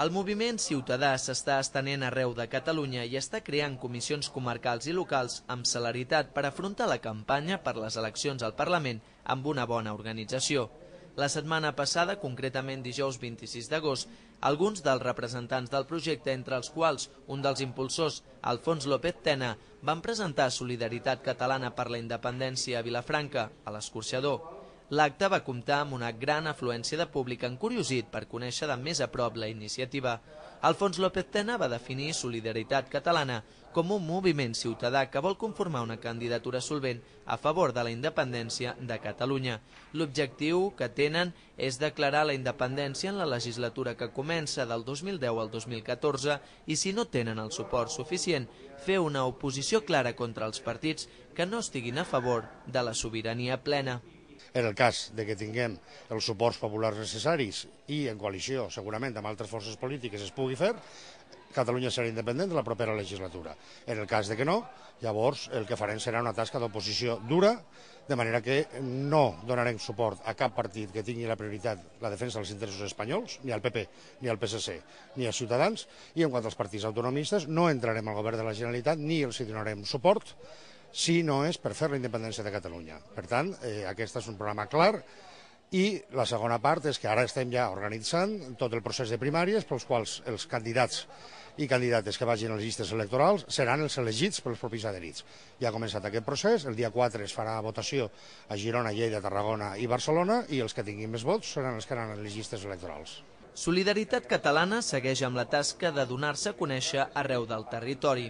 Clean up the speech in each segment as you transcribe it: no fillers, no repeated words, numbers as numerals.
El moviment ciutadà s'està estenent arreu de Catalunya i està creant comissions comarcals i locals amb celeritat per afrontar la campanya per les eleccions al Parlament amb una bona organització. La setmana passada, concretament dijous 26 d'agost, alguns dels representants del projecte, entre els quals un dels impulsors, Alfons López Tena, van presentar Solidaritat Catalana per la Independència a Vilafranca, a l'Escorxador. L'acte va comptar amb una gran afluència de públic encuriosit per conèixer de més a prop la iniciativa. Alfons López Tena va definir Solidaritat Catalana com un moviment ciutadà que vol conformar una candidatura solvent a favor de la independència de Catalunya. L'objectiu que tenen és declarar la independència en la legislatura que comença del 2010 al 2014 i, si no tenen el suport suficient, fer una oposició clara contra els partits que no estiguin a favor de la sobirania plena. En el cas de que tinguem els suports populars necessaris i en coalició segurament amb altres forces polítiques es pugui fer, Catalunya serà independent de la propera legislatura. En el cas de que no, llavors el que farem serà una tasca d'oposició dura, de manera que no donarem suport a cap partit que tingui la prioritat la defensa dels interessos espanyols, ni al PP, ni al PSC, ni a Ciutadans, i en quant als partits autonomistes no entrarem al govern de la Generalitat ni els donarem suport si no és per fer la independència de Catalunya. Per tant, aquest és un programa clar i la segona part és que ara estem ja organitzant tot el procés de primàries pels quals els candidats i candidates que vagin a les llistes electorals seran els elegits pels propis adherits. Ja ha començat aquest procés, el dia 4 es farà votació a Girona, Lleida, Tarragona i Barcelona i els que tinguin més vots seran els que anaran a les llistes electorals. Solidaritat Catalana segueix amb la tasca de donar-se a conèixer arreu del territori.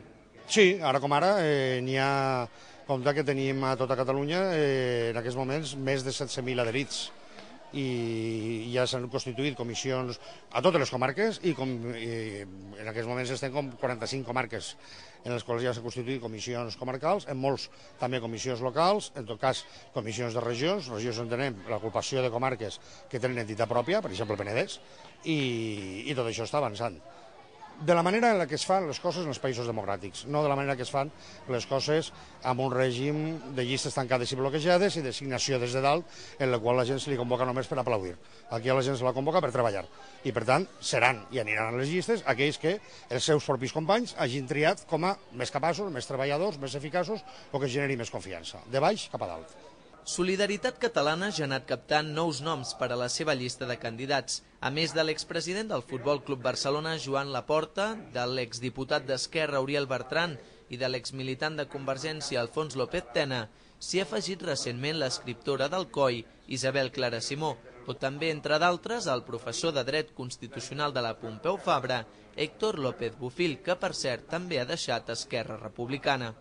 Sí, ara com ara n'hi ha, compte que tenim a tota Catalunya en aquests moments més de 17.000 adherits i ja s'han constituït comissions a totes les comarques i en aquests moments estem com 45 comarques en les quals ja s'han constituït comissions comarcals, en molts també comissions locals, en tot cas comissions de regions on tenim l'agrupació de comarques que tenen entitat pròpia, per exemple el Penedès, i tot això està avançant. De la manera en la que es fan les coses en els països democràtics, no de la manera que es fan les coses amb un règim de llistes tancades i bloquejades i designació des de dalt, en la qual la gent se li convoca només per aplaudir. Aquí a la gent se la convoca per treballar. I per tant seran i aniran a les llistes aquells que els seus propis companys hagin triat com a més capaços, més treballadors, més eficaços o que generi més confiança, de baix cap a dalt. Solidaritat Catalana ja ha anat captant nous noms per a la seva llista de candidats. A més de l'expresident del Futbol Club Barcelona, Joan Laporta, de l'exdiputat d'Esquerra, Uriel Bertran, i de l'exmilitant de Convergència, Alfons López Tena, s'hi ha afegit recentment l'escriptora del COI, Isabel Clara Simó, o també, entre d'altres, el professor de Dret Constitucional de la Pompeu Fabra, Héctor López Bofill, que per cert també ha deixat Esquerra Republicana.